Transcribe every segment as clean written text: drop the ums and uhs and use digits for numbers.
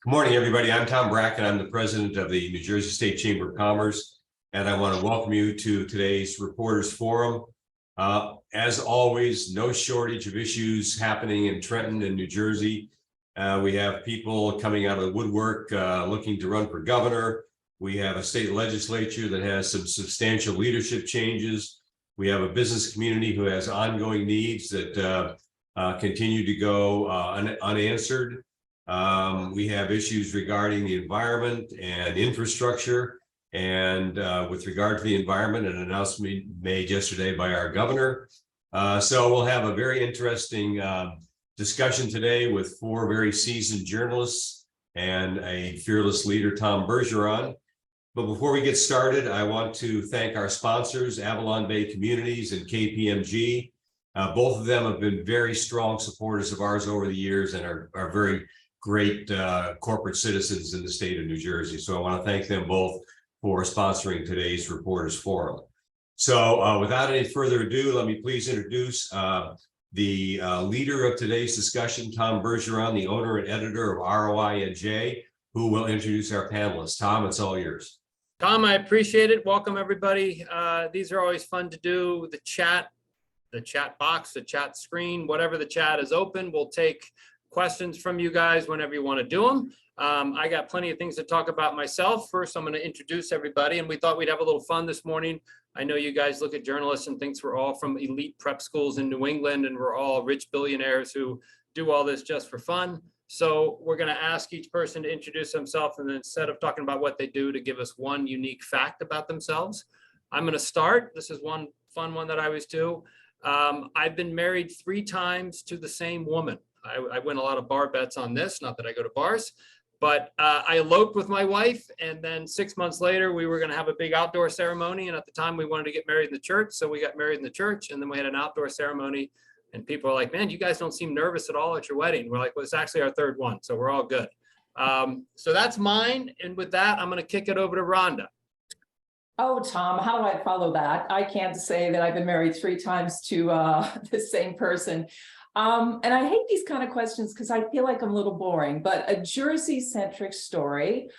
Good morning, everybody. I'm Tom Bracken. I'm the president of the New Jersey State Chamber of Commerce, and I want to welcome you to today's Reporters Forum. As always, no shortage of issues happening in Trenton and New Jersey. We have people coming out of the woodwork looking to run for governor. We have a state legislature that has some substantial leadership changes. We have a business community who has ongoing needs that continue to go unanswered. We have issues regarding the environment and infrastructure, and with regard to the environment, an announcement made yesterday by our governor. So we'll have a very interesting discussion today with four very seasoned journalists and a fearless leader, Tom Bergeron. But before we get started, I want to thank our sponsors, Avalon Bay Communities and KPMG. Both of them have been very strong supporters of ours over the years and are very great corporate citizens in the state of New Jersey. So I want to thank them both for sponsoring today's Reporters Forum. So without any further ado, let me please introduce the leader of today's discussion, Tom Bergeron, the owner and editor of ROI-NJ, who will introduce our panelists. Tom, it's all yours. Tom, I appreciate it. Welcome, everybody. These are always fun to do. The chat box, the chat screen, whatever the chat is open, we'll take questions from you guys whenever you want to do them. I got plenty of things to talk about myself. First, I'm going to introduce everybody, and we thought we'd have a little fun this morning. I know you guys look at journalists and think we're all from elite prep schools in New England, and we're all rich billionaires who do all this just for fun. So we're going to ask each person to introduce themselves, and then instead of talking about what they do, to give us one unique fact about themselves. I'm going to start. This is one fun one that I always do. I've been married 3 times to the same woman. I win a lot of bar bets on this, not that I go to bars, but I eloped with my wife, and then 6 months later, we were going to have a big outdoor ceremony, and at the time, we wanted to get married in the church, so we got married in the church, and then we had an outdoor ceremony, and people are like, man, you guys don't seem nervous at all at your wedding. We're like, well, it's actually our 3rd one, so we're all good. So that's mine, and with that, I'm going to kick it over to Rhonda. Oh, Tom, how do I follow that? I can't say that I've been married 3 times to the same person. And I hate these kind of questions because I feel like I'm a little boring, but a Jersey-centric story.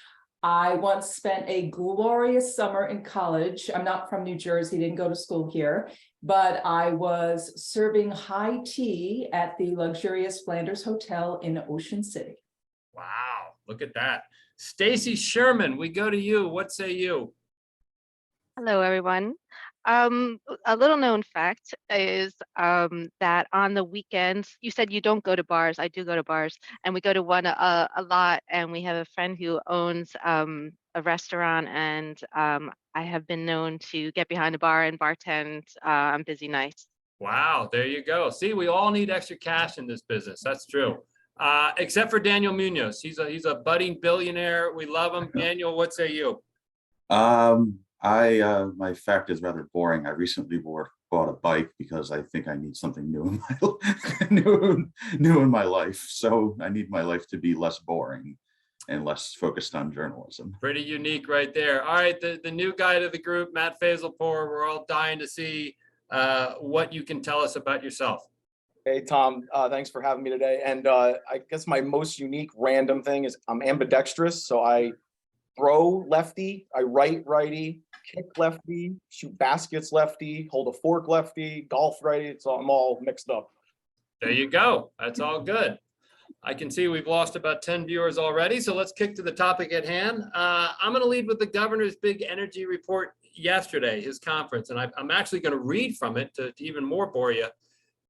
I once spent a glorious summer in college. I'm not from New Jersey, didn't go to school here, but I was serving high tea at the luxurious Flanders Hotel in Ocean City. Wow, look at that. Stacie Sherman, we go to you. What say you? Hello, everyone. A little known fact is that on the weekends, you said you don't go to bars. I do go to bars, and we go to one a lot. And we have a friend who owns a restaurant, and I have been known to get behind a bar and bartend on busy nights. Wow, there you go. See, we all need extra cash in this business. That's true. Except for Daniel Munoz. He's a budding billionaire. We love him. Daniel, what say you? My fact is rather boring. I recently bought a bike because I think I need something new in my new in my life. So I need my life to be less boring and less focused on journalism. Pretty unique right there. All right, the new guy to the group, Matt Fazelpoor. We're all dying to see what you can tell us about yourself. Hey, Tom, thanks for having me today. And I guess my most unique random thing is I'm ambidextrous. So I throw lefty, I write righty, kick lefty, shoot baskets lefty, hold a fork lefty, golf righty. So I'm all mixed up. There you go. That's all good. I can see we've lost about 10 viewers already. So let's kick to the topic at hand. I'm going to lead with the governor's big energy report yesterday, his conference. And I'm actually going to read from it to even more bore you.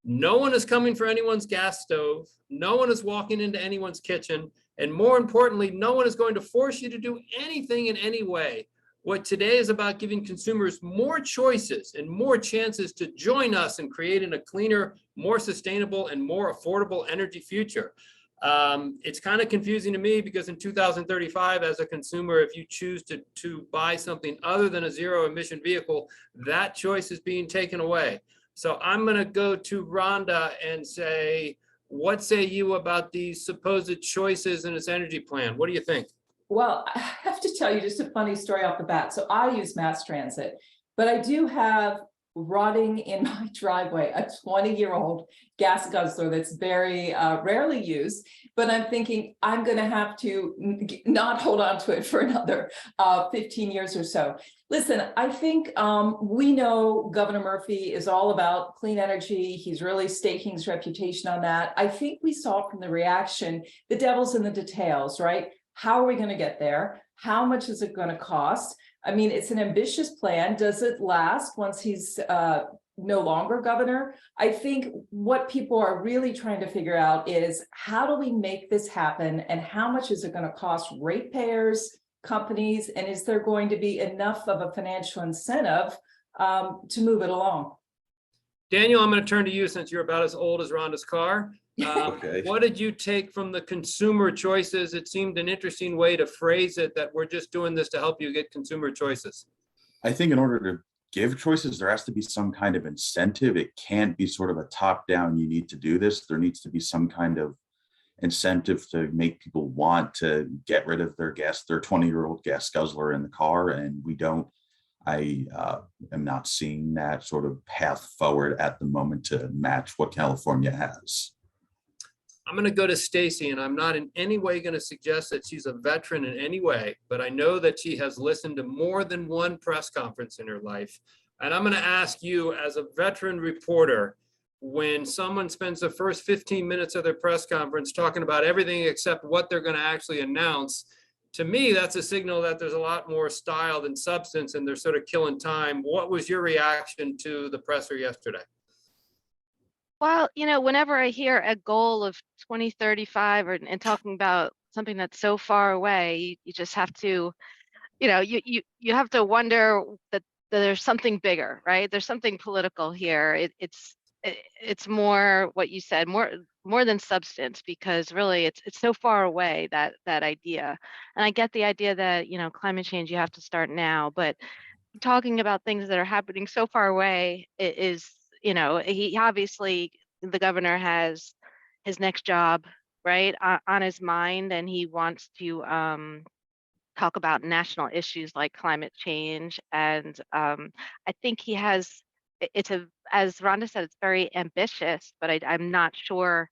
No one is coming for anyone's gas stove. No one is walking into anyone's kitchen. And more importantly, no one is going to force you to do anything in any way. What today is about giving consumers more choices and more chances to join us in creating a cleaner, more sustainable, and more affordable energy future. It's kind of confusing to me because in 2035, as a consumer, if you choose to buy something other than a zero emission vehicle, that choice is being taken away. So I'm going to go to Rhonda and say, what say you about these supposed choices in this energy plan? What do you think? Well, I have to tell you just a funny story off the bat. So I use mass transit, but I do have rotting in my driveway, a 20-year-old gas guzzler that's very rarely used. But I'm thinking I'm going to have to not hold on to it for another 15 years or so. Listen, I think we know Governor Murphy is all about clean energy. He's really staking his reputation on that. I think we saw from the reaction, the devil's in the details, right? How are we going to get there? How much is it going to cost? I mean, it's an ambitious plan. Does it last once he's no longer governor? I think what people are really trying to figure out is how do we make this happen, and how much is it going to cost ratepayers, companies, and is there going to be enough of a financial incentive to move it along? Daniel, I'm going to turn to you since you're about as old as Rhonda's car. Okay. What did you take from the consumer choices? It seemed an interesting way to phrase it, that we're just doing this to help you get consumer choices. I think in order to give choices, there has to be some kind of incentive. It can't be sort of a top down, you need to do this. There needs to be some kind of incentive to make people want to get rid of their 20-year-old gas guzzler in the car. And I am not seeing that sort of path forward at the moment to match what California has. I'm going to go to Stacie, and I'm not in any way going to suggest that she's a veteran in any way, but I know that she has listened to more than one press conference in her life. And I'm going to ask you, as a veteran reporter, when someone spends the first 15 minutes of their press conference talking about everything except what they're going to actually announce, to me, that's a signal that there's a lot more style than substance, and they're sort of killing time. What was your reaction to the presser yesterday? Well, whenever I hear a goal of 2035 and talking about something that's so far away, you just have to, you have to wonder that there's something bigger, right? There's something political here. It's more what you said, more than substance, because really it's so far away, that idea. And I get the idea that, climate change, you have to start now, but talking about things that are happening so far away is, he obviously, the governor has his next job right on his mind, and he wants to talk about national issues like climate change. And I think he has, as Rhonda said, it's very ambitious, but I'm not sure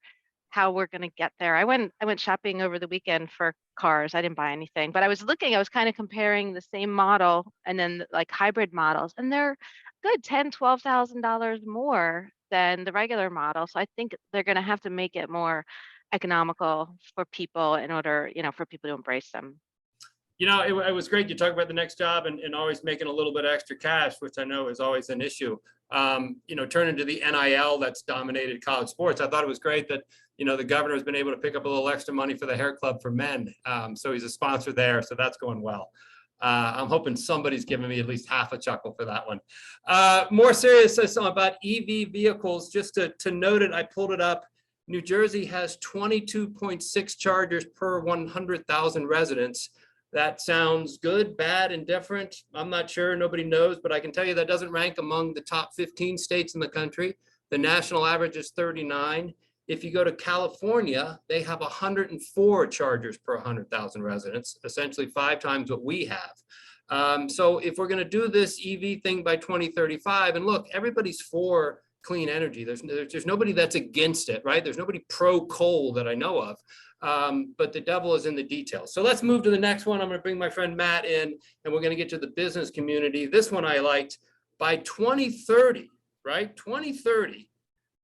how we're going to get there. I went shopping over the weekend for cars. I didn't buy anything, but I was kind of comparing the same model and then like hybrid models, and they're good $10,000-$12,000 more than the regular model. So I think they're going to have to make it more economical for people in order, for people to embrace them. It was great. You talk about the next job and always making a little bit extra cash, which I know is always an issue. Turning to the NIL that's dominated college sports, I thought it was great that, the governor has been able to pick up a little extra money for the hair club for men. So he's a sponsor there. So that's going well. I'm hoping somebody's giving me at least half a chuckle for that one. More serious about EV vehicles, just to note it, I pulled it up. New Jersey has 22.6 chargers per 100,000 residents. That sounds good, bad, indifferent. I'm not sure, nobody knows, but I can tell you that doesn't rank among the top 15 states in the country. The national average is 39. If you go to California, they have 104 chargers per 100,000 residents, essentially 5 times what we have. So if we're going to do this EV thing by 2035, and look, everybody's for clean energy. There's nobody that's against it, right? There's nobody pro coal that I know of. But the devil is in the details. So let's move to the next one. I'm going to bring my friend Matt in, and we're going to get to the business community. This one I liked. By 2030, right? 2030,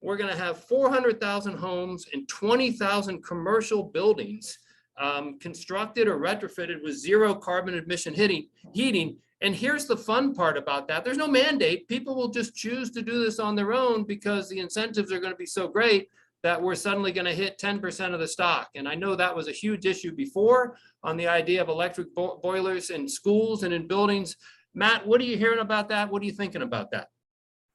we're going to have 400,000 homes and 20,000 commercial buildings constructed or retrofitted with zero carbon emission heating. And here's the fun part about that. There's no mandate. People will just choose to do this on their own because the incentives are going to be so great that we're suddenly going to hit 10% of the stock. And I know that was a huge issue before on the idea of electric boilers in schools and in buildings. Matt, what are you hearing about that? What are you thinking about that?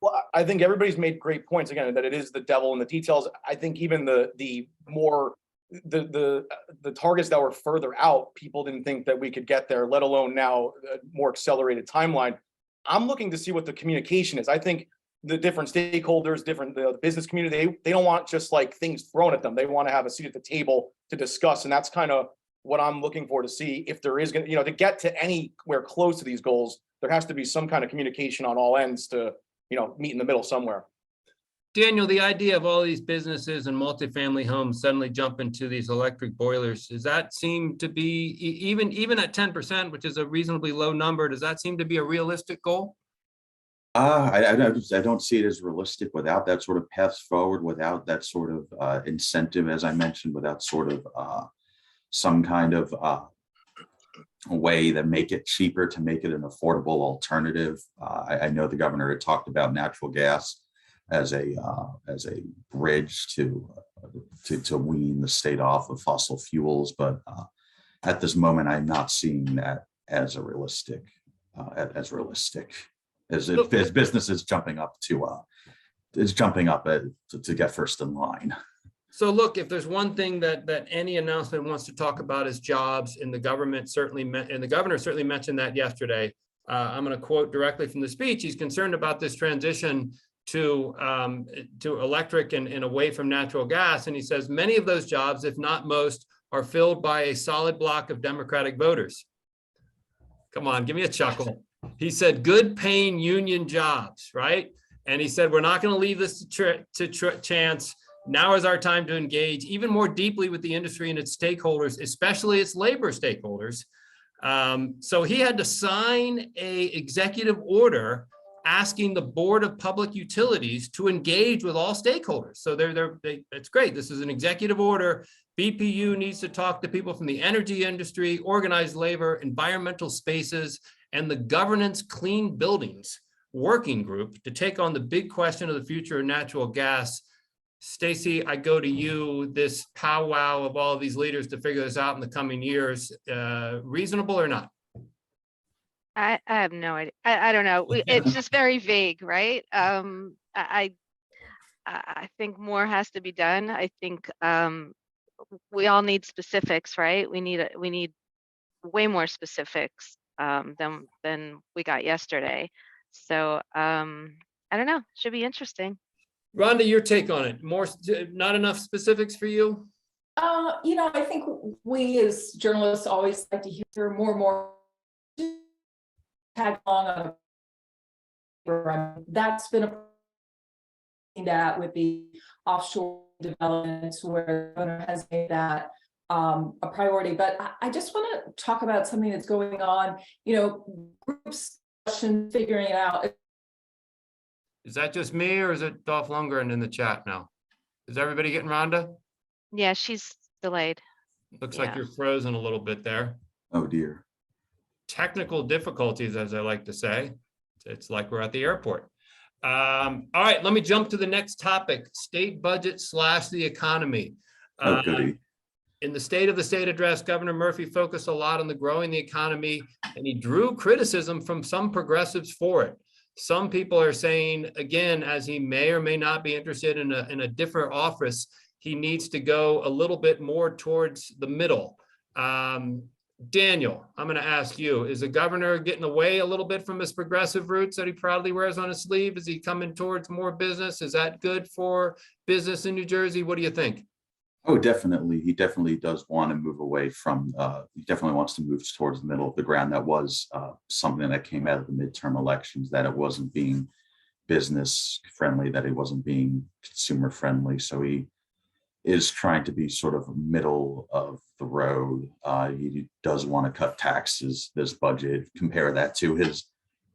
Well, I think everybody's made great points again, that it is the devil in the details. I think even the targets that were further out, people didn't think that we could get there, let alone now a more accelerated timeline. I'm looking to see what the communication is. I think the different stakeholders, the business community, they don't want just like things thrown at them. They want to have a seat at the table to discuss. And that's kind of what I'm looking for, to see if there is going to, to get to anywhere close to these goals, there has to be some kind of communication on all ends to meet in the middle somewhere. Daniel, the idea of all these businesses and multifamily homes suddenly jumping to these electric boilers, does that seem to be, even at 10%, which is a reasonably low number, does that seem to be a realistic goal? I don't see it as realistic without that sort of path forward, without that sort of incentive, as I mentioned, without sort of some kind of way that make it cheaper, to make it an affordable alternative. I know the governor had talked about natural gas as a bridge to wean the state off of fossil fuels, but at this moment, I'm not seeing that as realistic as businesses jumping up to get first in line. So look, if there's one thing that any announcement wants to talk about is jobs, and the government certainly and the governor certainly mentioned that yesterday. I'm going to quote directly from the speech. He's concerned about this transition to electric and away from natural gas. And he says many of those jobs, if not most, are filled by a solid block of Democratic voters. Come on, give me a chuckle. He said good paying union jobs, right? And he said, we're not going to leave this to chance. Now is our time to engage even more deeply with the industry and its stakeholders, especially its labor stakeholders. So he had to sign an executive order asking the Board of Public Utilities to engage with all stakeholders. So it's great. This is an executive order. BPU needs to talk to people from the energy industry, organized labor, environmental spaces, and the Governance Clean Buildings Working Group to take on the big question of the future of natural gas. Stacie, I go to you. This powwow of all of these leaders to figure this out in the coming years, reasonable or not? I have no idea. I don't know. It's just very vague, right? I think more has to be done. I think we all need specifics, right? We need way more specifics than we got yesterday. So I don't know. Should be interesting. Rhonda, your take on it. Not enough specifics for you? I think we as journalists always like to hear more tag along on that's been that with the offshore developments where the owner has made that a priority. But I just want to talk about something that's going on, groups figuring it out. Is that just me or is it Dolph Lundgren in the chat now? Is everybody getting Rhonda? Yeah, she's delayed. Looks like you're frozen a little bit there. Oh dear. Technical difficulties, as I like to say. It's like we're at the airport. All right, let me jump to the next topic, state budget / the economy. Oh, goody. In the State of the State address, Governor Murphy focused a lot on growing the economy, and he drew criticism from some progressives for it. Some people are saying, again, as he may or may not be interested in a different office, he needs to go a little bit more towards the middle. Daniel, I'm going to ask you, is the governor getting away a little bit from his progressive roots that he proudly wears on his sleeve? Is he coming towards more business? Is that good for business in New Jersey? What do you think? Oh, definitely. He definitely does want to move away from, he definitely wants to move towards the middle of the ground. That was something that came out of the midterm elections, that it wasn't being business friendly, that it wasn't being consumer friendly. So he is trying to be sort of middle of the road. He does want to cut taxes this budget, compare that to his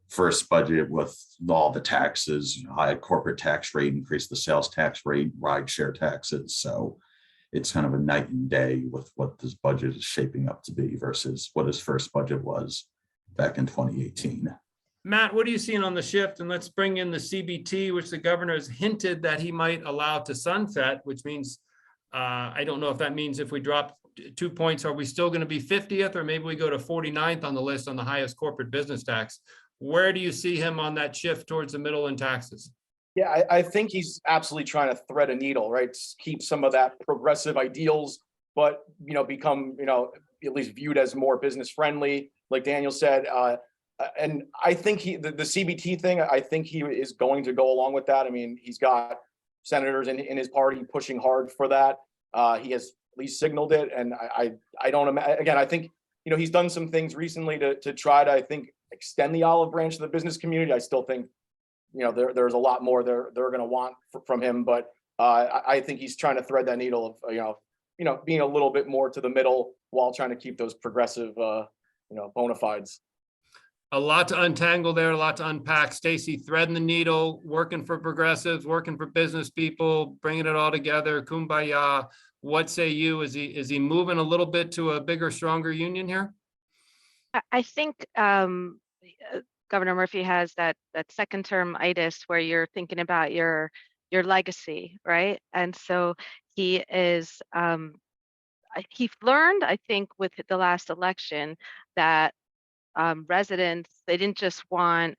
first budget with all the taxes, high corporate tax rate, increase the sales tax rate, ride share taxes. So it's kind of a night and day with what this budget is shaping up to be versus what his first budget was back in 2018. Matt, what are you seeing on the shift? And let's bring in the CBT, which the governor has hinted that he might allow to sunset, which means, I don't know if that means if we drop 2 points, are we still going to be 50th, or maybe we go to 49th on the list on the highest corporate business tax? Where do you see him on that shift towards the middle in taxes? Yeah, I think he's absolutely trying to thread a needle, right? Keep some of that progressive ideals, but, become, at least viewed as more business friendly, like Daniel said. And I think the CBT thing, I think he is going to go along with that. I mean, he's got senators in his party pushing hard for that. He has at least signaled it. And I don't imagine, again, I think, he's done some things recently to try to, I think, extend the olive branch of the business community. I still think there's a lot more they're going to want from him. But I think he's trying to thread that needle of, being a little bit more to the middle while trying to keep those progressive, bona fides. A lot to untangle there, a lot to unpack. Stacie, threading the needle, working for progressives, working for business people, bringing it all together. Kumbaya. What say you? Is he moving a little bit to a bigger, stronger union here? I think Governor Murphy has that second term itis where you're thinking about your legacy, right? And so he is he learned, I think, with the last election that residents, they didn't just want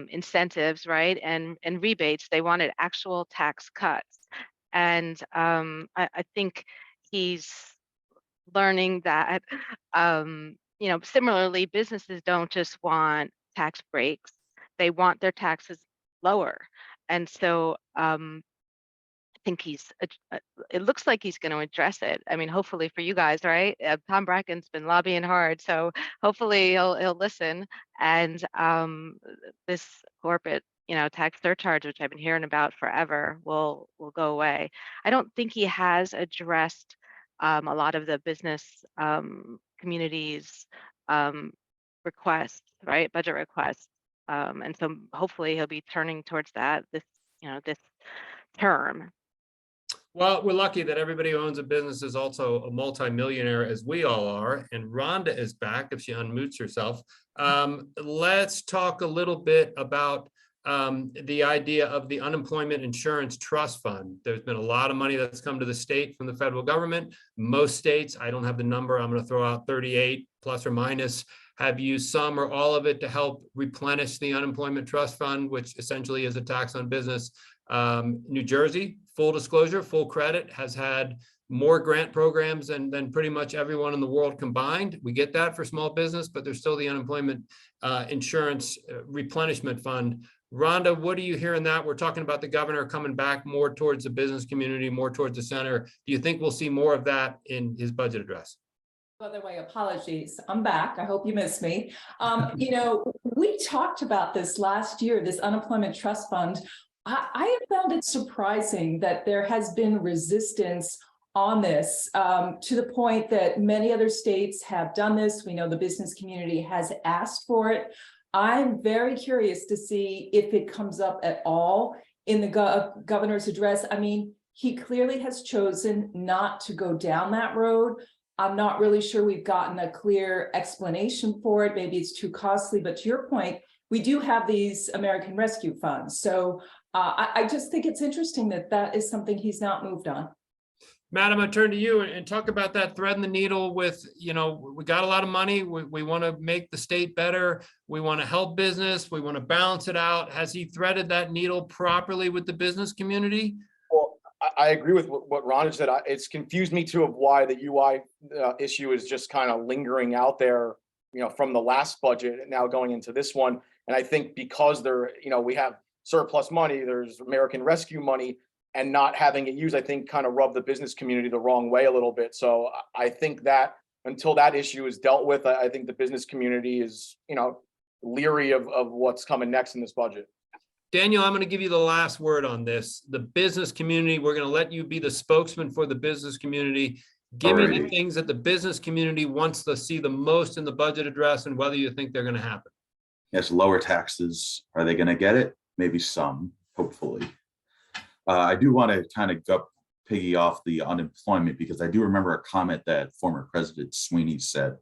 incentives, right? And rebates, they wanted actual tax cuts. And I think he's learning that, similarly, businesses don't just want tax breaks, they want their taxes lower. And so I think it looks like he's going to address it. I mean, hopefully for you guys, right? Tom Bracken's been lobbying hard, so hopefully he'll listen. And this corporate, tax surcharge, which I've been hearing about forever, will go away. I don't think he has addressed a lot of the business communities requests, right? Budget requests, and so hopefully he'll be turning towards that this term. Well, we're lucky that everybody who owns a business is also a multimillionaire, as we all are. And Rhonda is back if she unmutes herself. Let's talk a little bit about the idea of the Unemployment Insurance Trust Fund. There's been a lot of money that's come to the state from the federal government. Most states, I don't have the number, I'm going to throw out 38 plus or minus, have used some or all of it to help replenish the Unemployment Trust Fund, which essentially is a tax on business. New Jersey, full disclosure, full credit, has had more grant programs than pretty much everyone in the world combined. We get that for small business, but there's still the Unemployment Insurance Replenishment Fund. Rhonda, what do you hear in that? We're talking about the governor coming back more towards the business community, more towards the center. Do you think we'll see more of that in his budget address? By the way, apologies. I'm back. I hope you missed me. We talked about this last year, this Unemployment Trust Fund. I have found it surprising that there has been resistance on this to the point that many other states have done this. We know the business community has asked for it. I'm very curious to see if it comes up at all in the governor's address. I mean, he clearly has chosen not to go down that road. I'm not really sure we've gotten a clear explanation for it. Maybe it's too costly, but to your point, we do have these American Rescue Funds. So I just think it's interesting that is something he's not moved on. Madam, I turn to you and talk about that thread in the needle with, we got a lot of money. We want to make the state better. We want to help business. We want to balance it out. Has he threaded that needle properly with the business community? Well, I agree with what Rhonda said. It's confused me too of why the UI issue is just kind of lingering out there, from the last budget and now going into this one. And I think because we have surplus money, there's American Rescue money, and not having it used, I think kind of rubbed the business community the wrong way a little bit. So I think that until that issue is dealt with, I think the business community is, leery of what's coming next in this budget. Daniel, I'm going to give you the last word on this. The business community, we're going to let you be the spokesman for the business community. Give me the things that the business community wants to see the most in the budget address and whether you think they're going to happen. Yes, lower taxes. Are they going to get it? Maybe some, hopefully. I do want to kind of go piggy off the unemployment, because I do remember a comment that former President Sweeney said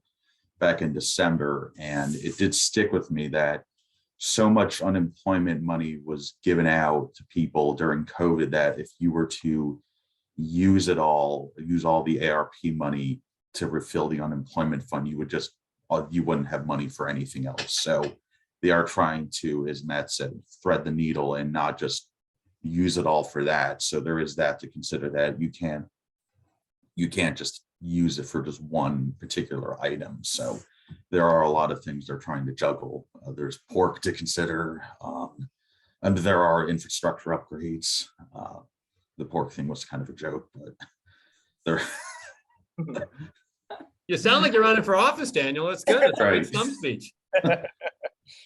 back in December, and it did stick with me that so much unemployment money was given out to people during COVID that if you were to use all the ARP money to refill the unemployment fund, you wouldn't have money for anything else. So they are trying to, as Matt said, thread the needle and not just use it all for that. So there is that to consider, that you can't just use it for just one particular item. So there are a lot of things they're trying to juggle. There's pork to consider, and there are infrastructure upgrades. The pork thing was kind of a joke, but there. You sound like you're running for office, Daniel. That's good. It's Right. some speech.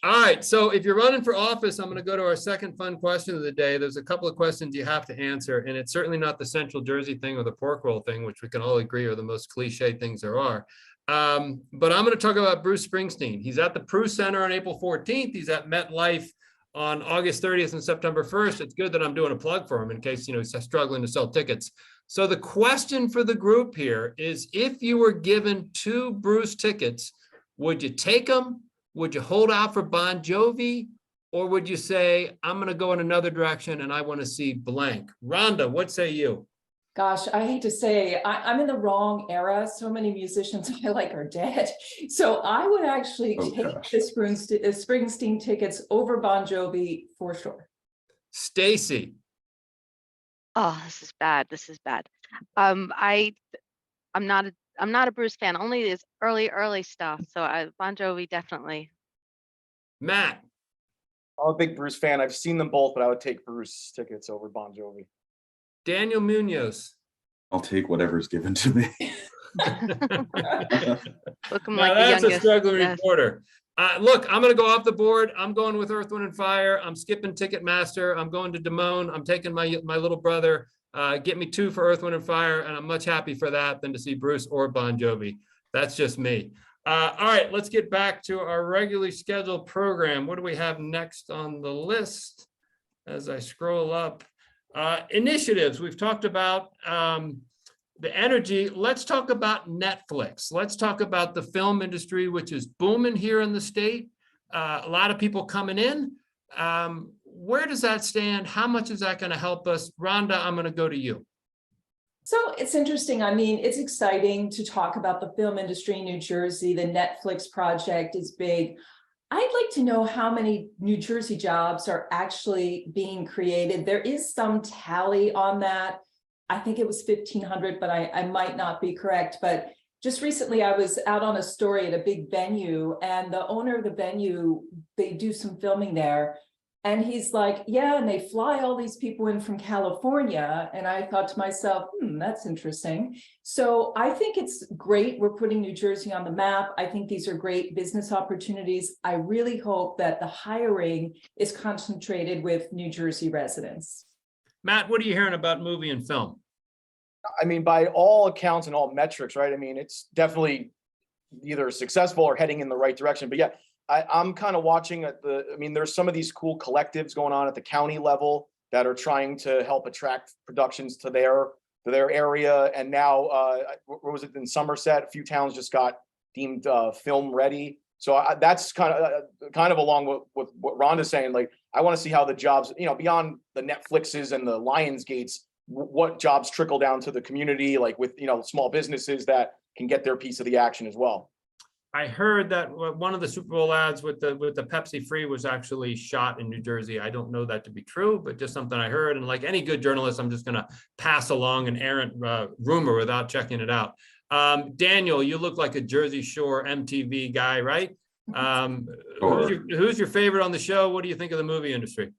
All right, so if you're running for office, I'm going to go to our second fun question of the day. There's a couple of questions you have to answer, and it's certainly not the Central Jersey thing or the pork roll thing, which we can all agree are the most cliche things there are. But I'm going to talk about Bruce Springsteen. He's at the Prue Center on April 14th. He's at MetLife on August 30th and September 1st. It's good that I'm doing a plug for him in case, he's struggling to sell tickets. So the question for the group here is, if you were given 2 Bruce tickets, would you take them? Would you hold out for Bon Jovi? Or would you say, I'm going to go in another direction and I want to see blank? Rhonda, what say you? Gosh, I hate to say, I'm in the wrong era. So many musicians I like are dead. So I would actually Oh, take gosh. the Springsteen tickets over Bon Jovi for sure. Stacie. Oh, this is bad. This is bad. I'm not a Bruce fan. Only his early stuff. So Bon Jovi definitely. Matt. I'm a big Bruce fan. I've seen them both, but I would take Bruce tickets over Bon Jovi. Daniel Munoz. I'll take whatever's given to me. Looking Now like the that's a youngest. struggling Yes. reporter. Look, I'm going to go off the board. I'm going with Earth, Wind, and Fire. I'm skipping Ticketmaster. I'm going to Damone. I'm taking my little brother. Get me 2 for Earth, Wind, and Fire, and I'm much happy for that than to see Bruce or Bon Jovi. That's just me. All right, let's get back to our regularly scheduled program. What do we have next on the list? As I scroll up, initiatives. We've talked about the energy. Let's talk about Netflix. Let's talk about the film industry, which is booming here in the state. A lot of people coming in. Where does that stand? How much is that going to help us? Rhonda, I'm going to go to you. So it's interesting. I mean, it's exciting to talk about the film industry in New Jersey. The Netflix project is big. I'd like to know how many New Jersey jobs are actually being created. There is some tally on that. I think it was 1,500, but I might not be correct. But just recently, I was out on a story at a big venue, and the owner of the venue, they do some filming there. And he's like, yeah, and they fly all these people in from California. And I thought to myself, that's interesting. So I think it's great. We're putting New Jersey on the map. I think these are great business opportunities. I really hope that the hiring is concentrated with New Jersey residents. Matt, what are you hearing about movie and film? I mean, by all accounts and all metrics, right? I mean, it's definitely either successful or heading in the right direction. But yeah, I'm kind of watching there's some of these cool collectives going on at the county level that are trying to help attract productions to their area. And now, what was it in Somerset? A few towns just got deemed film ready. So that's kind of along with what Rhonda's saying. Like, I want to see how the jobs, beyond the Netflixes and the Lionsgates, what jobs trickle down to the community, like with, small businesses that can get their piece of the action as well. I heard that one of the Super Bowl ads with the Pepsi Free was actually shot in New Jersey. I don't know that to be true, but just something I heard. And like any good journalist, I'm just going to pass along an errant rumor without checking it out. Daniel, you look like a Jersey Shore MTV guy, right? Who's your favorite on the show? What do you think of the movie industry?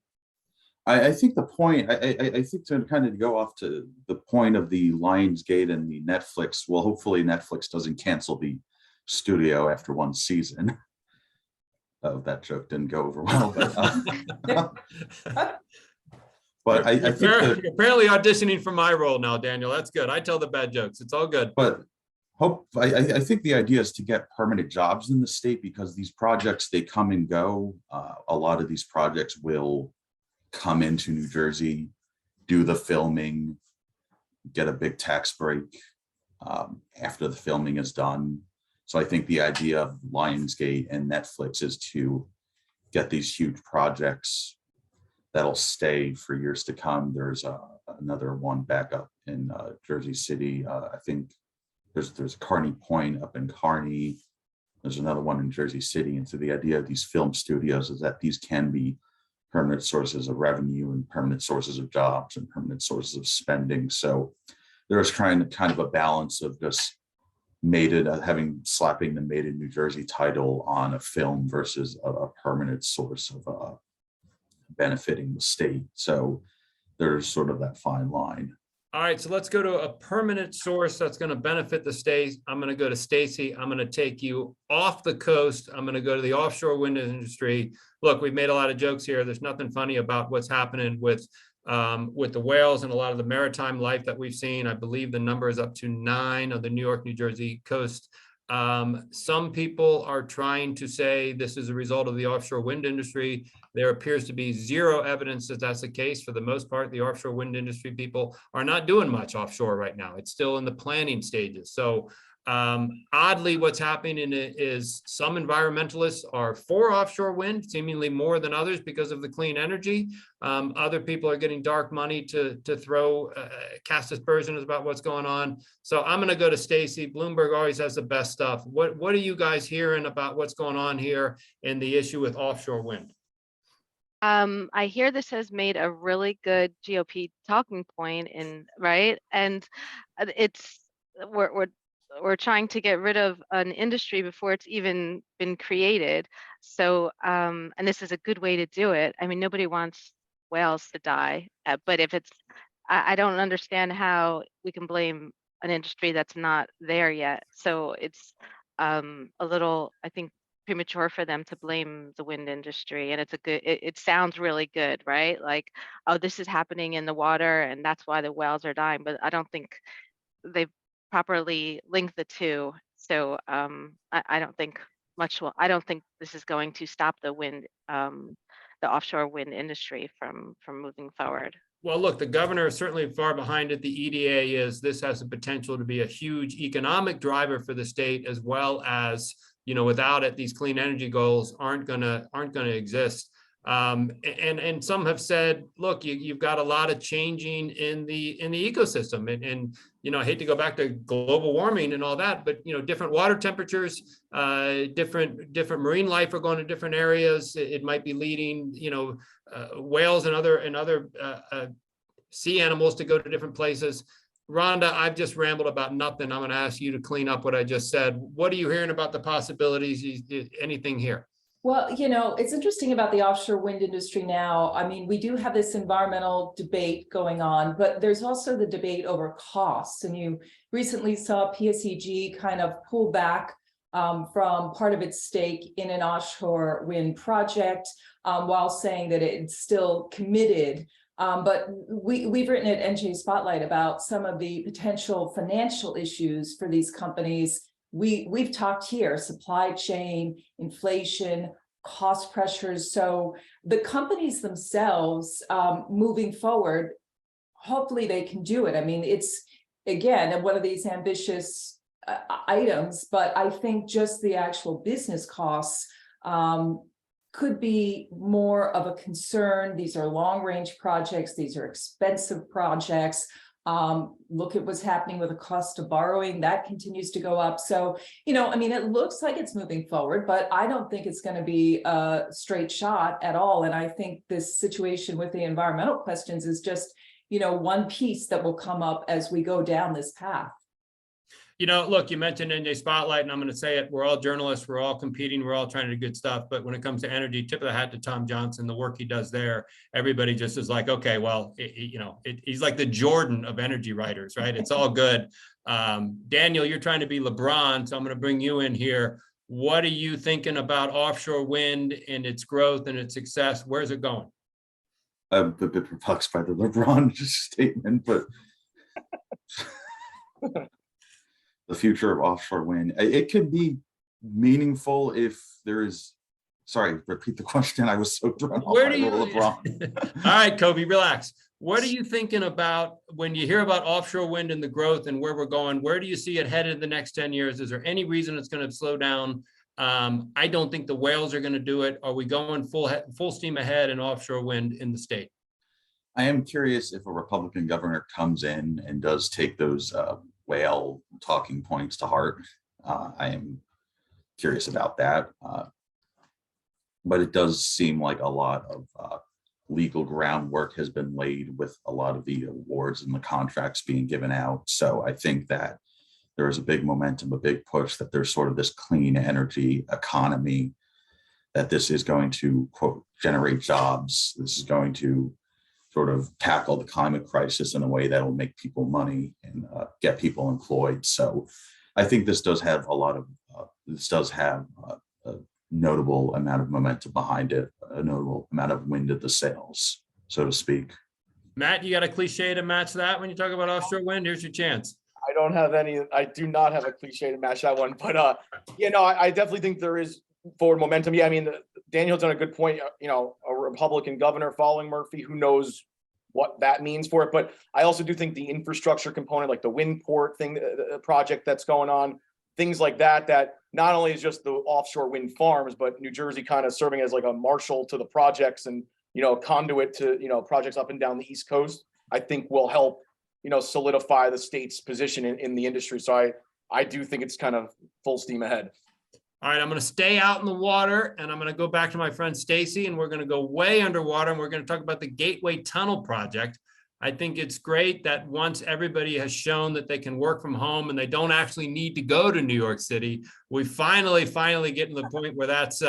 I think the point, I think to kind of go off to the point of the Lionsgate and the Netflix, well, hopefully Netflix doesn't cancel the studio after one season. Oh, that joke didn't go over well, but I think you're apparently auditioning for my role now, Daniel. That's good. I tell the bad jokes. It's all good. But I think the idea is to get permanent jobs in the state, because these projects, they come and go. A lot of these projects will come into New Jersey, do the filming, get a big tax break after the filming is done. So I think the idea of Lionsgate and Netflix is to get these huge projects that'll stay for years to come. There's another one back up in Jersey City. I think there's Kearney Point up in Kearney. There's another one in Jersey City. And so the idea of these film studios is that these can be permanent sources of revenue and permanent sources of jobs and permanent sources of spending. So there's trying to kind of a balance of just slapping the Made in New Jersey title on a film versus a permanent source of benefiting the state. So there's sort of that fine line. All right, so let's go to a permanent source that's going to benefit the state. I'm going to go to Stacie. I'm going to take you off the coast. I'm going to go to the offshore wind industry. Look, we've made a lot of jokes here. There's nothing funny about what's happening with the whales and a lot of the maritime life that we've seen. I believe the number is up to 9 on the New York, New Jersey coast. Some people are trying to say this is a result of the offshore wind industry. There appears to be zero evidence that that's the case. For the most part, the offshore wind industry people are not doing much offshore right now. It's still in the planning stages. So oddly, what's happening is some environmentalists are for offshore wind, seemingly more than others because of the clean energy. Other people are getting dark money to throw cast aspersions about what's going on. So I'm going to go to Stacie. Bloomberg always has the best stuff. What are you guys hearing about what's going on here in the issue with offshore wind? I hear this has made a really good GOP talking point right? And it's we're trying to get rid of an industry before it's even been created. So, and this is a good way to do it. I mean, nobody wants whales to die, but if it's, I don't understand how we can blame an industry that's not there yet. So it's a little, I think, premature for them to blame the wind industry. And it's a good, it sounds really good, right? Like, oh, this is happening in the water and that's why the whales are dying. But I don't think they've properly link the two. So I don't think much will, I don't think this is going to stop the wind, the offshore wind industry from moving forward. Well, look, the governor is certainly far behind it. The EDA is, this has the potential to be a huge economic driver for the state, as well as, you know, without it, these clean energy goals aren't gonna exist. And some have said, look, you've got a lot of changing in the ecosystem, and you know, I hate to go back to global warming and all that, but you know, different water temperatures, different marine life are going to different areas. It might be leading, you know, whales and other sea animals to go to different places. Rhonda, I've just rambled about nothing. I'm going to ask you to clean up what I just said. What are you hearing about the possibilities? Anything here? Well, you know, it's interesting about the offshore wind industry now. I mean, we do have this environmental debate going on, but there's also the debate over costs. And you recently saw PSEG kind of pull back from part of its stake in an offshore wind project while saying that it's still committed. But we've written at NJ Spotlight about some of the potential financial issues for these companies. We've talked here, supply chain, inflation, cost pressures. So the companies themselves moving forward, hopefully they can do it. I mean, it's, again, one of these ambitious items, but I think just the actual business costs could be more of a concern. These are long-range projects. These are expensive projects. Look at what's happening with the cost of borrowing. That continues to go up. So, you know, I mean, it looks like it's moving forward, but I don't think it's going to be a straight shot at all. And I think this situation with the environmental questions is just, you know, one piece that will come up as we go down this path. You know, look, you mentioned NJ Spotlight, and I'm going to say it. We're all journalists. We're all competing. We're all trying to do good stuff. But when it comes to energy, tip of the hat to Tom Johnson, the work he does there. Everybody just is like, okay, well, he's like the Jordan of energy writers, right? It's all good. Daniel, you're trying to be LeBron, so I'm going to bring you in here. What are you thinking about offshore wind and its growth and its success? Where's it going? I'm a bit perplexed by the LeBron statement, but the future of offshore wind, it could be meaningful if there is, sorry, repeat the question. I was so thrown off by LeBron. All right, Kobe, relax. What are you thinking about when you hear about offshore wind and the growth and where we're going? Where do you see it headed in the next 10 years? Is there any reason it's going to slow down? I don't think the whales are going to do it. Are we going full steam ahead in offshore wind in the state? I am curious if a Republican governor comes in and does take those whale talking points to heart. I am curious about that. But it does seem like a lot of legal groundwork has been laid with a lot of the awards and the contracts being given out. So I think that there is a big momentum, a big push that there's sort of this clean energy economy, that this is going to, quote, generate jobs. This is going to sort of tackle the climate crisis in a way that will make people money and get people employed. So I think this does have a notable amount of momentum behind it, a notable amount of wind at the sails, so to speak. Matt, you got a cliche to match that when you talk about offshore wind? Here's your chance. I do not have a cliche to match that one, but I definitely think there is forward momentum. Yeah, I mean, Daniel's done a good point, a Republican governor following Murphy, who knows what that means for it. But I also do think the infrastructure component, like the wind port thing, the project that's going on, things like that not only is just the offshore wind farms, but New Jersey kind of serving as like a marshal to the projects and, conduit to, projects up and down the East Coast, I think will help, solidify the state's position in the industry. So I do think it's kind of full steam ahead. All right, I'm going to stay out in the water and I'm going to go back to my friend Stacie, and we're going to go way underwater and we're going to talk about the Gateway Tunnel project. I think it's great that once everybody has shown that they can work from home and they don't actually need to go to New York City, we finally get to the point where that's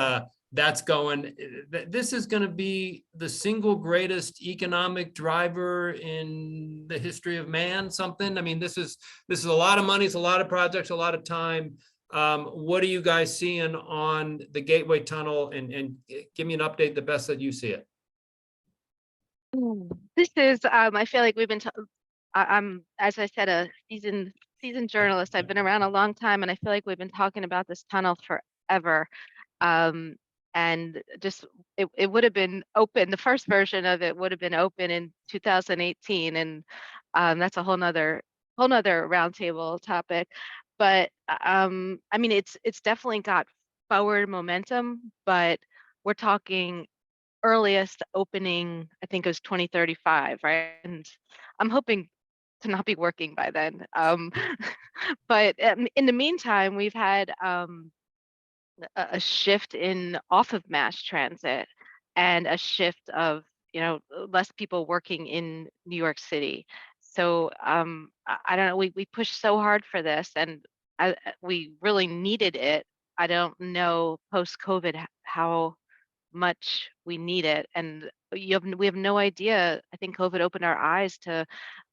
going. This is going to be the single greatest economic driver in the history of man, something. I mean, this is a lot of money. It's a lot of projects, a lot of time. What are you guys seeing on the Gateway Tunnel, and give me an update the best that you see it? This is, I feel like we've been, I'm, as I said, a seasoned journalist. I've been around a long time, and I feel like we've been talking about this tunnel forever. And just, it would have been open. The first version of it would have been open in 2018. And that's a whole nother roundtable topic. But I mean, it's definitely got forward momentum, but we're talking earliest opening, I think it was 2035, right? And I'm hoping to not be working by then. But in the meantime, we've had a shift off of mass transit and a shift of, less people working in New York City. So I don't know, we pushed so hard for this, and we really needed it. I don't know post-COVID how much we need it, and we have no idea. I think COVID opened our eyes to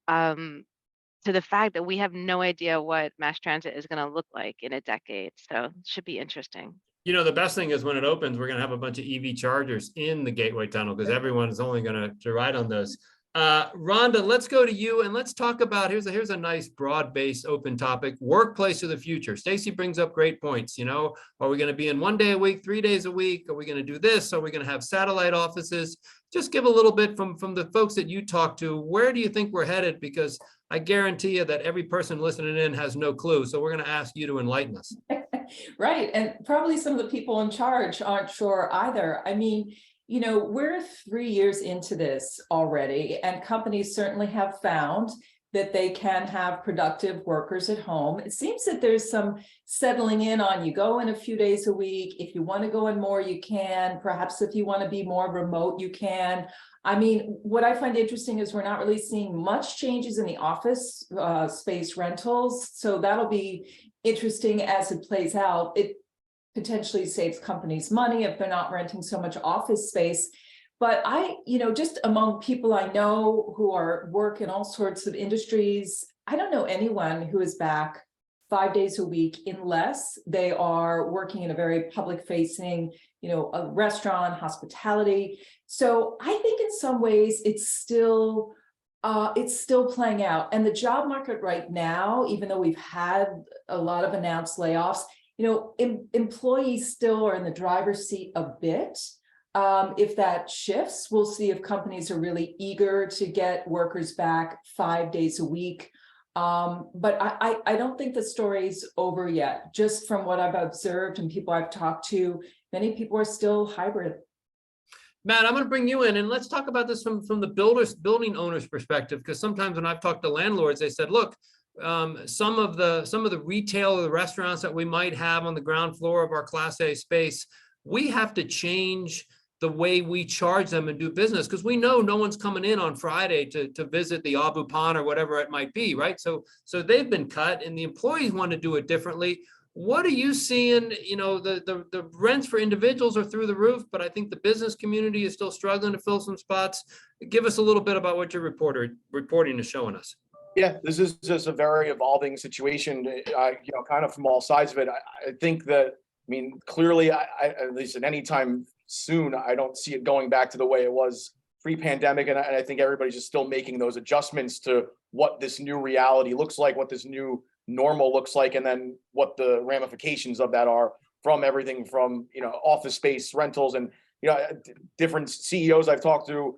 the fact that we have no idea what mass transit is going to look like in a decade. So it should be interesting. The best thing is when it opens, we're going to have a bunch of EV chargers in the Gateway Tunnel because everyone is only going to ride on those. Rhonda, let's go to you and let's talk about, here's a nice broad-based open topic, workplace of the future. Stacie brings up great points. Are we going to be in 1 day a week, 3 days a week? Are we going to do this? Are we going to have satellite offices? Just give a little bit from the folks that you talk to. Where do you think we're headed? Because I guarantee you that every person listening in has no clue. So we're going to ask you to enlighten us. Right. And probably some of the people in charge aren't sure either. I mean, we're 3 years into this already, and companies certainly have found that they can have productive workers at home. It seems that there's some settling in on, you go in a few days a week. If you want to go in more, you can. Perhaps if you want to be more remote, you can. I mean, what I find interesting is we're not really seeing much changes in the office space rentals. So that'll be interesting as it plays out. It potentially saves companies money if they're not renting so much office space. But just among people I know who work in all sorts of industries, I don't know anyone who is back 5 days a week unless they are working in a very public facing, a restaurant, hospitality. So I think in some ways it's still playing out. And the job market right now, even though we've had a lot of announced layoffs, employees still are in the driver's seat a bit. If that shifts, we'll see if companies are really eager to get workers back 5 days a week. But I don't think the story's over yet. Just from what I've observed and people I've talked to, many people are still hybrid. Matt, I'm going to bring you in and let's talk about this from the building owner's perspective, because sometimes when I've talked to landlords, they said, look, some of the retail or the restaurants that we might have on the ground floor of our Class A space, we have to change the way we charge them and do business, because we know no one's coming in on Friday to visit the Abu Pan or whatever it might be, right? So they've been cut and the employees want to do it differently. What are you seeing? You know, the rents for individuals are through the roof, but I think the business community is still struggling to fill some spots. Give us a little bit about what your reporting is showing us. Yeah, this is just a very evolving situation, kind of from all sides of it. I think that, I mean, clearly, at least at any time soon, I don't see it going back to the way it was pre-pandemic. And I think everybody's just still making those adjustments to what this new reality looks like, what this new normal looks like, and then what the ramifications of that are from everything from, office space rentals and, different CEOs I've talked to.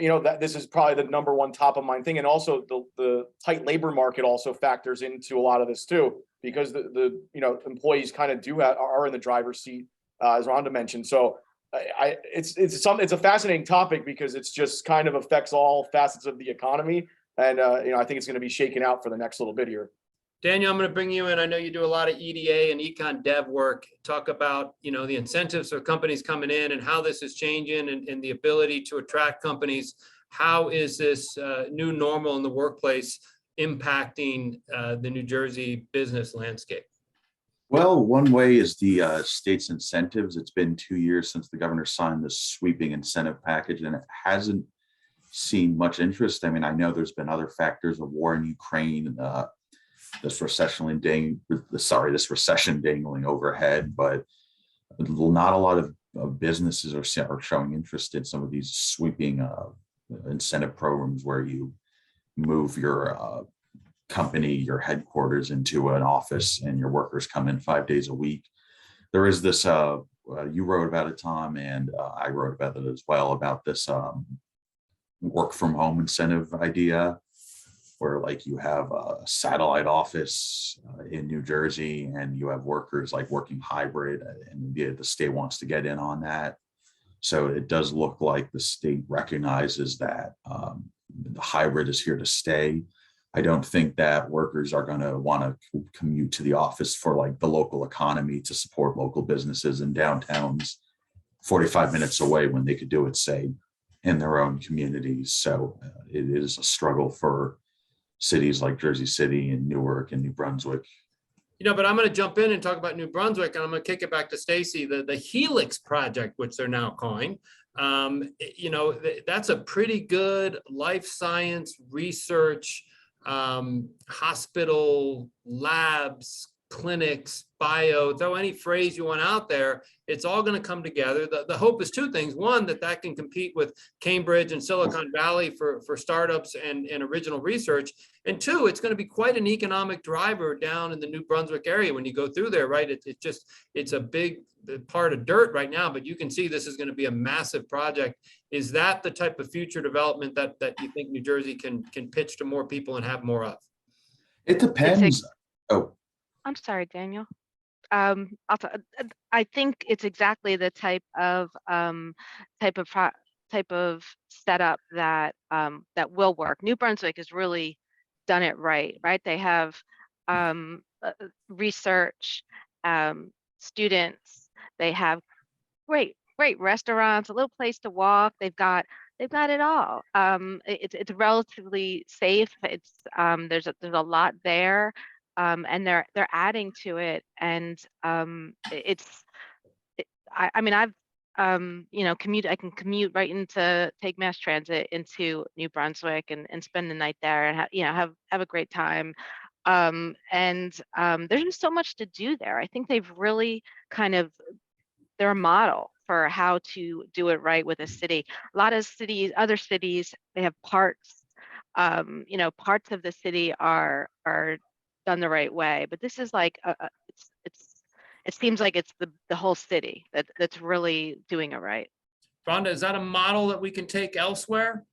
That this is probably the number one top of mind thing. And also the tight labor market also factors into a lot of this too, because the employees kind of are in the driver's seat, as Rhonda mentioned. So it's a fascinating topic because it's just kind of affects all facets of the economy. And, I think it's going to be shaken out for the next little bit here. Daniel, I'm going to bring you in. I know you do a lot of EDA and econ dev work. Talk about, the incentives for companies coming in and how this is changing and the ability to attract companies. How is this new normal in the workplace impacting the New Jersey business landscape? Well, one way is the state's incentives. It's been 2 years since the governor signed this sweeping incentive package, and it hasn't seen much interest. I mean, I know there's been other factors, of war in Ukraine, this recession dangling overhead, but not a lot of businesses are showing interest in some of these sweeping incentive programs where you move your company, your headquarters into an office and your workers come in 5 days a week. There is this, you wrote about it, Tom, and I wrote about it as well, about this work from home incentive idea, where like you have a satellite office in New Jersey and you have workers like working hybrid, and the state wants to get in on that. So it does look like the state recognizes that the hybrid is here to stay. I don't think that workers are going to want to commute to the office for like the local economy to support local businesses in downtowns 45 minutes away when they could do it, say, in their own communities. So it is a struggle for cities like Jersey City and Newark and New Brunswick. But I'm going to jump in and talk about New Brunswick, and I'm going to kick it back to Stacie. The Helix project, which they're now calling, that's a pretty good life science research, hospital, labs, clinics, bio, throw any phrase you want out there. It's all going to come together. The hope is two things. One, that can compete with Cambridge and Silicon Valley for startups and original research. And two, it's going to be quite an economic driver down in the New Brunswick area when you go through there, right? It's a big part of dirt right now, but you can see this is going to be a massive project. Is that the type of future development that you think New Jersey can pitch to more people and have more of? It depends. I'm sorry, Daniel. I think it's exactly the type of setup that will work. New Brunswick has really done it right? They have research, students. They have great restaurants, a little place to walk. They've got it all. It's relatively safe. It's there's a lot there. And they're adding to it, and I can commute right into, take mass transit into New Brunswick and spend the night there and have a great time. There's just so much to do there. I think they've really they're a model for how to do it right with a city. A lot of other cities, they have parts. Parts of the city are done the right way, but this is like it seems like it's the whole city that's really doing it right. Rhonda, is that a model that we can take elsewhere?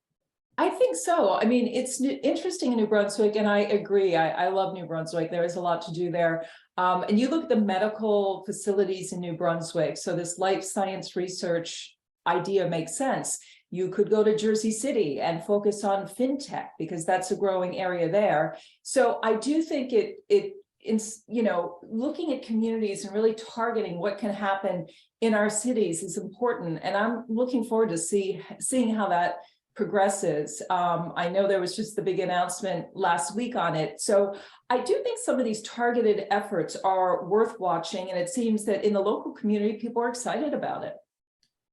I think so. I mean, it's interesting in New Brunswick, and I agree. I love New Brunswick. There is a lot to do there. And you look at the medical facilities in New Brunswick. So this life science research idea makes sense. You could go to Jersey City and focus on fintech because that's a growing area there. So I do think looking at communities and really targeting what can happen in our cities is important. And I'm looking forward to seeing how that progresses. I know there was just the big announcement last week on it. So I do think some of these targeted efforts are worth watching. And it seems that in the local community, people are excited about it.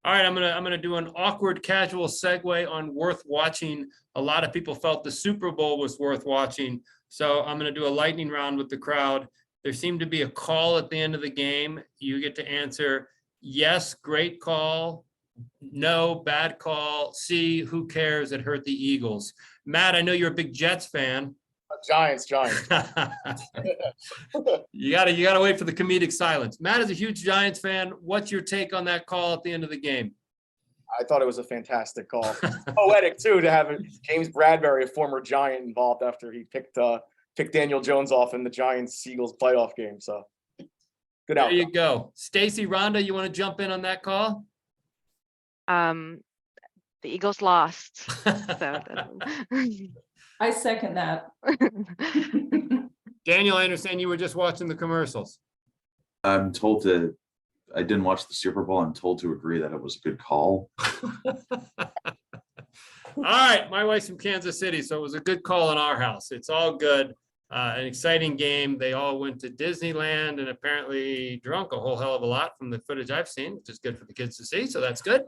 All right, I'm gonna do an awkward casual segue on worth watching. A lot of people felt the Super Bowl was worth watching. So I'm gonna do a lightning round with the crowd. There seemed to be a call at the end of the game. You get to answer yes, great call. No, bad call. C, who cares? It hurt the Eagles. Matt, I know you're a big Jets fan. Giants. You gotta wait for the comedic silence. Matt is a huge Giants fan. What's your take on that call at the end of the game? I thought it was a fantastic call. Poetic too, to have James Bradbury, a former Giant, involved after he picked Daniel Jones off in the Giants-Eagles playoff game. So good There outcome. you go. Stacie, Rhonda, you want to jump in on that call? The Eagles lost. So I second that. Daniel, I understand you were just watching the commercials. I'm told to, I didn't watch the Super Bowl. I'm told to agree that it was a good call. All right, my wife's from Kansas City, so it was a good call in our house. It's all good. An exciting game. They all went to Disneyland and apparently drunk a whole hell of a lot from the footage I've seen, which is good for the kids to see, so that's good.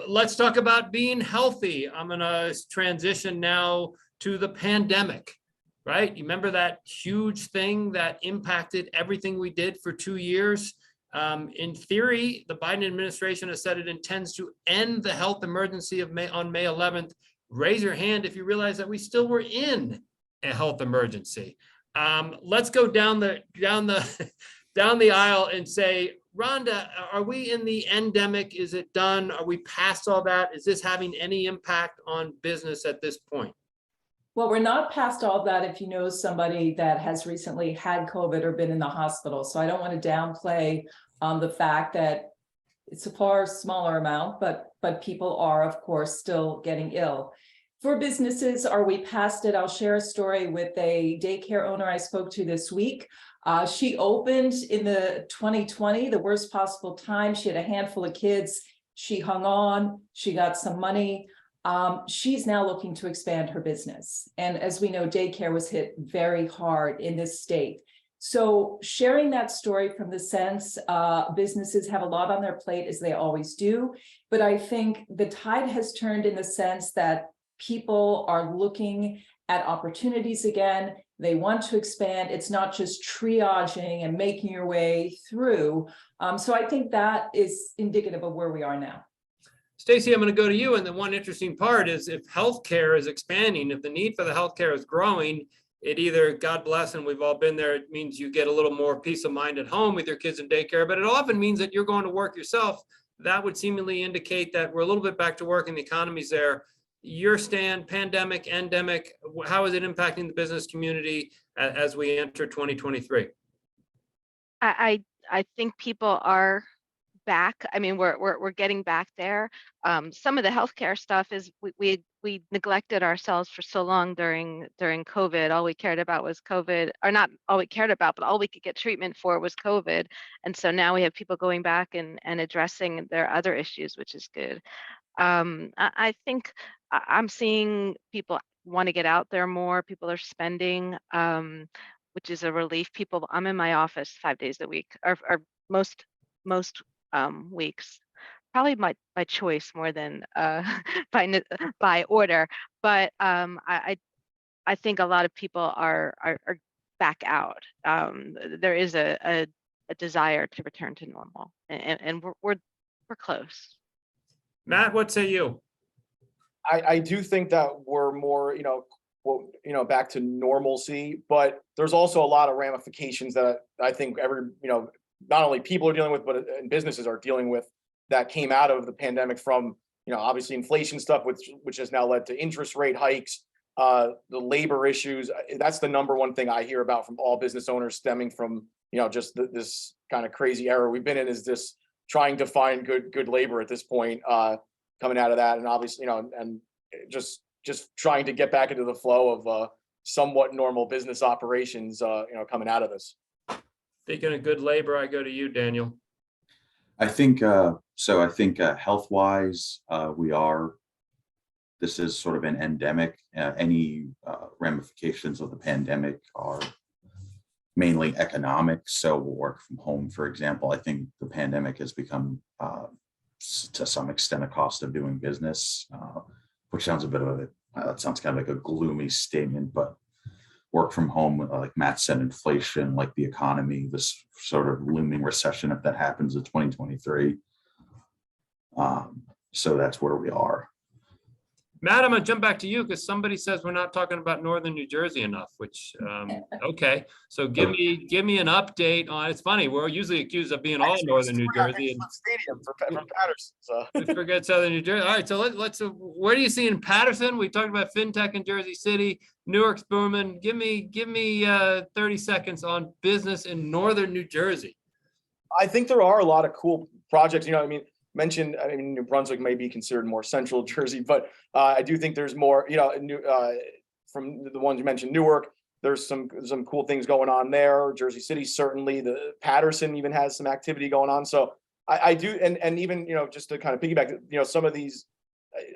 Let's talk about being healthy. I'm gonna transition now to the pandemic, right? You remember that huge thing that impacted everything we did for 2 years? In theory, the Biden administration has said it intends to end the health emergency on May 11th. Raise your hand if you realize that we still were in a health emergency. Let's go down the aisle and say, Rhonda, are we in the endemic? Is it done? Are we past all that? Is this having any impact on business at this point? Well, we're not past all that if you know somebody that has recently had COVID or been in the hospital. So I don't want to downplay the fact that it's a far smaller amount, but people are, of course, still getting ill. For businesses, are we past it? I'll share a story with a daycare owner I spoke to this week. She opened in the 2020, the worst possible time. She had a handful of kids. She hung on. She got some money. She's now looking to expand her business. And as we know, daycare was hit very hard in this state. So sharing that story from the sense businesses have a lot on their plate, as they always do. But I think the tide has turned in the sense that people are looking at opportunities again. They want to expand. It's not just triaging and making your way through. So I think that is indicative of where we are now. Stacie, I'm going to go to you. And the one interesting part is if healthcare is expanding, if the need for the healthcare is growing, it either, God bless, and we've all been there, it means you get a little more peace of mind at home with your kids in daycare, but it often means that you're going to work yourself. That would seemingly indicate that we're a little bit back to work and the economy's there. Your stand, pandemic, endemic, how is it impacting the business community as we enter 2023? I think people are back. I mean, we're getting back there. Some of the healthcare stuff is we neglected ourselves for so long during COVID. All we cared about was COVID, or not all we cared about, but all we could get treatment for was COVID. And so now we have people going back and addressing their other issues, which is good. I think I'm seeing people want to get out there more. People are spending, which is a relief. I'm in my office 5 days a week, or most weeks, probably by choice more than by order. But I think a lot of people are back out. There is a desire to return to normal, and we're close. Matt, what say you? I do think that we're more, back to normalcy, but there's also a lot of ramifications that I think not only people are dealing with, but businesses are dealing with, that came out of the pandemic from, obviously inflation stuff, which has now led to interest rate hikes, the labor issues. That's the number one thing I hear about from all business owners, stemming from, just this kind of crazy era we've been in, is this trying to find good labor at this point, coming out of that. And obviously, and just trying to get back into the flow of somewhat normal business operations, coming out of this. Speaking of good labor, I go to you, Daniel. I think, health-wise, we are this is sort of an endemic. Any ramifications of the pandemic are mainly economic. So work from home, for example, I think the pandemic has become to some extent a cost of doing business, which sounds a bit of that sounds kind of like a gloomy statement, but work from home, like Matt said, inflation, like the economy, this sort of looming recession, if that happens in 2023. So that's where we are. Matt, I'm gonna jump back to you because somebody says we're not talking about Northern New Jersey enough, which, okay. So give me an update on, it's funny, we're usually accused of being all Northern New Jersey. And Stadium for Patterson. So. we forget Southern New Jersey. All right, so let's where do you see in Patterson? We talked about fintech in Jersey City, Newark's booming. Give me 30 seconds on business in Northern New Jersey. I think there are a lot of cool projects, you know, I mean, New Brunswick may be considered more central Jersey, but I do think there's more, you know, from the ones you mentioned, Newark, there's some cool things going on there. Jersey City, certainly. The Patterson even has some activity going on. So I do, and even, you know, just to kind of piggyback, you know, some of these,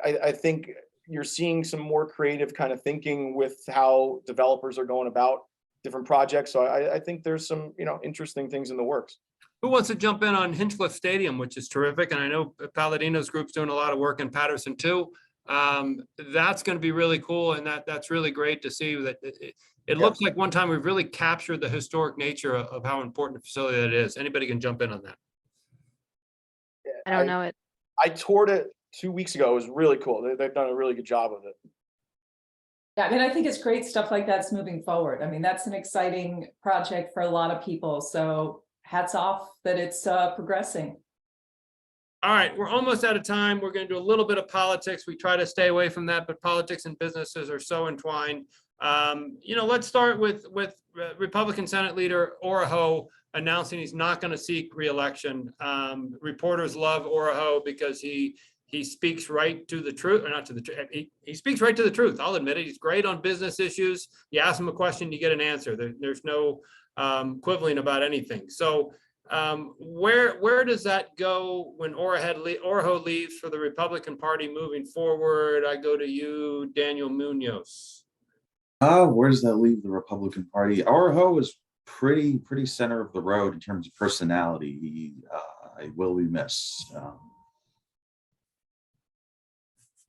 I think you're seeing some more creative kind of thinking with how developers are going about different projects. So I think there's some, you know, interesting things in the works. Who wants to jump in on Hinchcliffe Stadium, which is terrific? And I know Palladino's group's doing a lot of work in Patterson too. That's going to be really cool. And that's really great to see that it looks like one time we've really captured the historic nature of how important a facility that is. Anybody can jump in on that. I don't know it. I toured it 2 weeks ago. It was really cool. They've done a really good job of it. Yeah, I mean, I think it's great stuff like that's moving forward. I mean, that's an exciting project for a lot of people. So hats off that it's progressing. All right, we're almost out of time. We're going to do a little bit of politics. We try to stay away from that, but politics and businesses are so entwined. You know, let's start with Republican Senate Leader Oraho announcing he's not going to seek re-election. Reporters love Oraho because he speaks right to the truth, or not to the truth. He speaks right to the truth. I'll admit it. He's great on business issues. You ask him a question, you get an answer. There's no quibbling about anything. So where does that go when Oraho leaves for the Republican Party moving forward? I go to you, Daniel Munoz. Where does that leave the Republican Party? Oraho is pretty center of the road in terms of personality. I will be missed.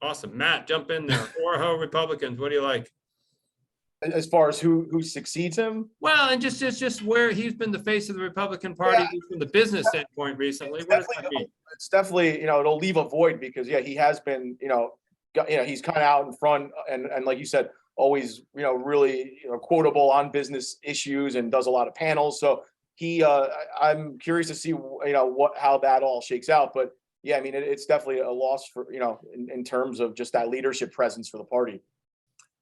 Awesome. Matt, jump in there. Oraho Republicans, what do you like? As far as who succeeds him? Well, and just where he's been the face of the Republican Party from the business standpoint recently. What does that mean? It's definitely, you know, it'll leave a void because, yeah, he has been, you know, he's kind of out in front and like you said, always, you know, really, you know, quotable on business issues and does a lot of panels. So he, I'm curious to see, you know, how that all shakes out. But yeah, I mean, it's definitely a loss for, you know, in terms of just that leadership presence for the party.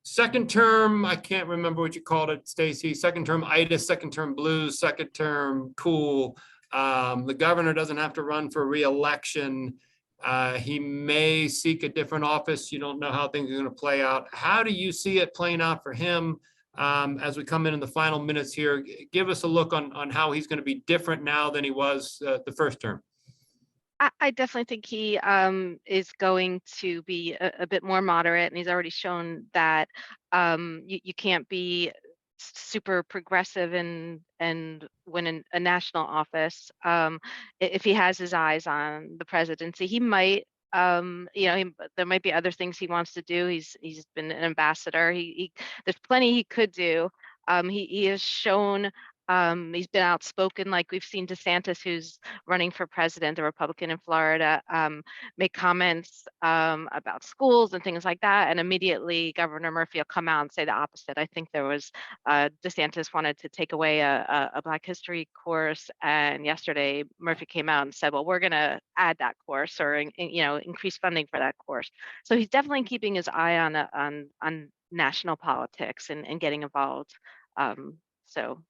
Second term, I can't remember what you called it, Stacie. Second term itis, second term blues, second term cool. The governor doesn't have to run for re-election. He may seek a different office. You don't know how things are going to play out. How do you see it playing out for him as we come in the final minutes here? Give us a look on how he's going to be different now than he was the first term. I definitely think he is going to be a bit more moderate, and he's already shown that you can't be super progressive and win a national office. If he has his eyes on the presidency, he might. You know, there might be other things he wants to do. He's been an ambassador. There's plenty he could do. He has shown. He's been outspoken, like we've seen DeSantis, who's running for president, a Republican in Florida, make comments about schools and things like that. And immediately Governor Murphy will come out and say the opposite. I think there was DeSantis wanted to take away a Black history course. And yesterday Murphy came out and said, well, we're going to add that course or, you know, increase funding for that course. So he's definitely keeping his eye on national politics and getting involved. So.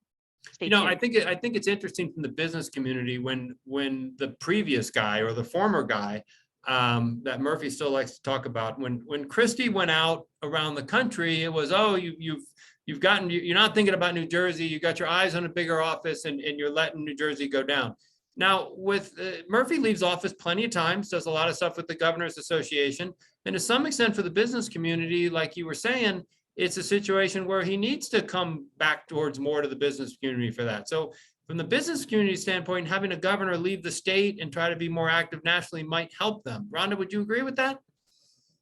You know, I think it's interesting from the business community when the previous guy or the former guy that Murphy still likes to talk about, when Christie went out around the country, it was, oh, you're not thinking about New Jersey, you got your eyes on a bigger office and you're letting New Jersey go down. Now with Murphy leaves office plenty of times, does a lot of stuff with the Governors Association. And to some extent for the business community, like you were saying, it's a situation where he needs to come back towards more to the business community for that. So from the business community standpoint, having a governor leave the state and try to be more active nationally might help them. Rhonda, would you agree with that?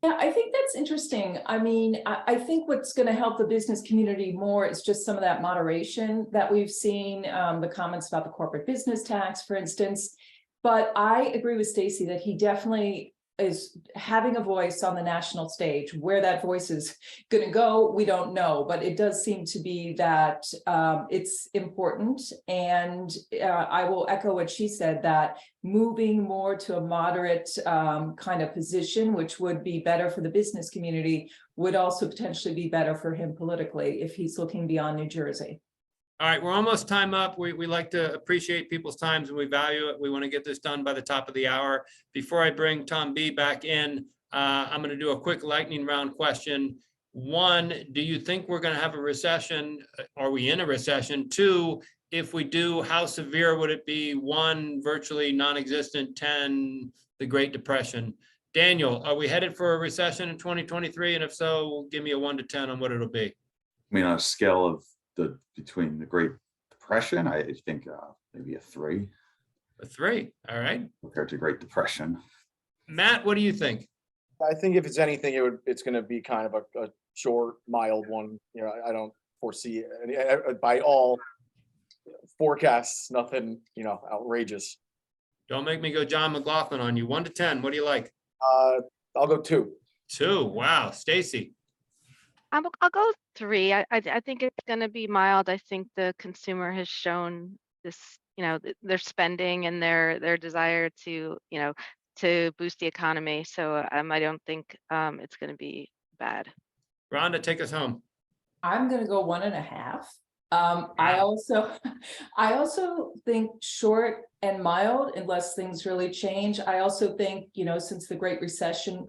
Yeah, I think that's interesting. I mean, I think what's going to help the business community more is just some of that moderation that we've seen, the comments about the corporate business tax, for instance. But I agree with Stacie that he definitely is having a voice on the national stage. Where that voice is going to go, we don't know, but it does seem to be that it's important. And I will echo what she said, that moving more to a moderate kind of position, which would be better for the business community, would also potentially be better for him politically if he's looking beyond New Jersey. All right, we're almost time up. We like to appreciate people's times and we value it. We want to get this done by the top of the hour. Before I bring Tom B back in, I'm going to do a quick lightning round question. One, do you think we're going to have a recession? Are we in a recession? Two, if we do, how severe would it be? One, virtually non-existent. 10, the Great Depression. Daniel, are we headed for a recession in 2023? And if so, give me a 1 to 10 on what it'll be. I mean, on a scale of between the Great Depression, I think maybe a 3. A 3, all right. Compared to Great Depression. Matt, what do you think? I think if it's anything, it's going to be kind of a short, mild one. You know, I don't foresee any, by all forecasts, nothing, you know, outrageous. Don't make me go John McLaughlin on you. 1 to 10, what do you like? I'll go 2. 2, wow. Stacie? I'll go 3. I think it's going to be mild. I think the consumer has shown this, you know, their spending and their desire to, you know, to boost the economy. So I don't think it's going to be bad. Rhonda, take us home. I'm going to go 1.5. I also think short and mild unless things really change. I also think, you know, since the Great Recession,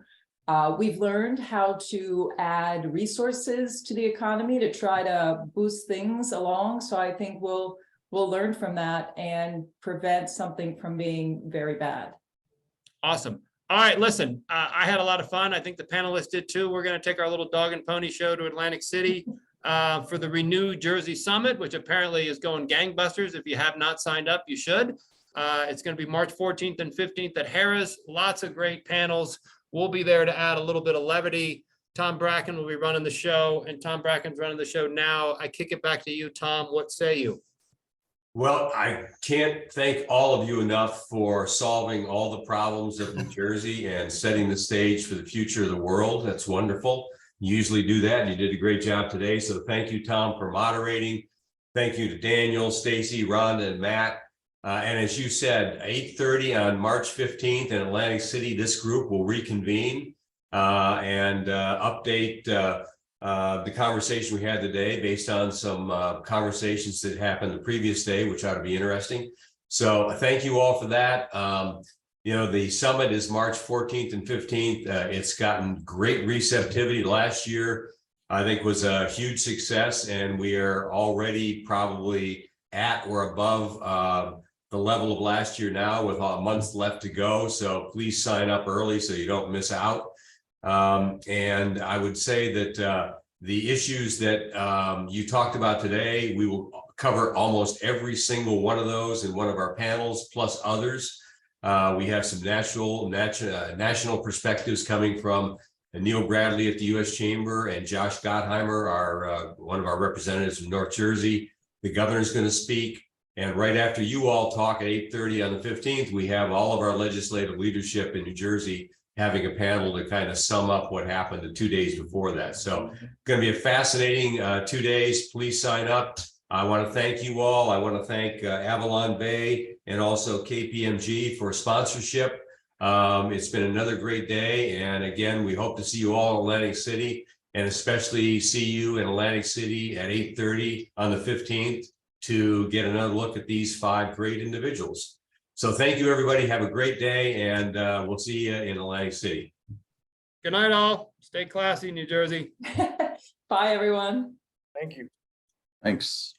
we've learned how to add resources to the economy to try to boost things along. So I think we'll learn from that and prevent something from being very bad. Awesome. All right, listen, I had a lot of fun. I think the panelists did too. We're going to take our little dog and pony show to Atlantic City for the Renew Jersey Summit, which apparently is going gangbusters. If you have not signed up, you should. It's going to be March 14th and 15th at Harrah's. Lots of great panels. We'll be there to add a little bit of levity. Tom Bracken will be running the show, and Tom Bracken's running the show now. I kick it back to you, Tom. What say you? Well, I can't thank all of you enough for solving all the problems of New Jersey and setting the stage for the future of the world. That's wonderful. You usually do that, and you did a great job today. So thank you, Tom, for moderating. Thank you to Daniel, Stacie, Rhonda, and Matt. And as you said, 8:30 on March 15th in Atlantic City, this group will reconvene and update the conversation we had today based on some conversations that happened the previous day, which ought to be interesting. So thank you all for that. You know, the summit is March 14th and 15th. It's gotten great receptivity. Last year, I think, was a huge success, and we are already probably at or above the level of last year now, with months left to go. So please sign up early so you don't miss out. And I would say that the issues that you talked about today, we will cover almost every single one of those in one of our panels, plus others. We have some national perspectives coming from Neil Bradley at the U.S. Chamber and Josh Gottheimer, one of our representatives from North Jersey. The governor's going to speak. And right after you all talk at 8:30 on the 15th, we have all of our legislative leadership in New Jersey having a panel to kind of sum up what happened the 2 days before that. So going to be a fascinating 2 days. Please sign up. I want to thank you all. I want to thank Avalon Bay and also KPMG for sponsorship. It's been another great day. And again, we hope to see you all in Atlantic City, and especially see you in Atlantic City at 8:30 on the 15th to get another look at these 5 great individuals. So thank you, everybody. Have a great day, and we'll see you in Atlantic City. Good night, all. Stay classy, New Jersey. Bye, everyone. Thank you. Thanks.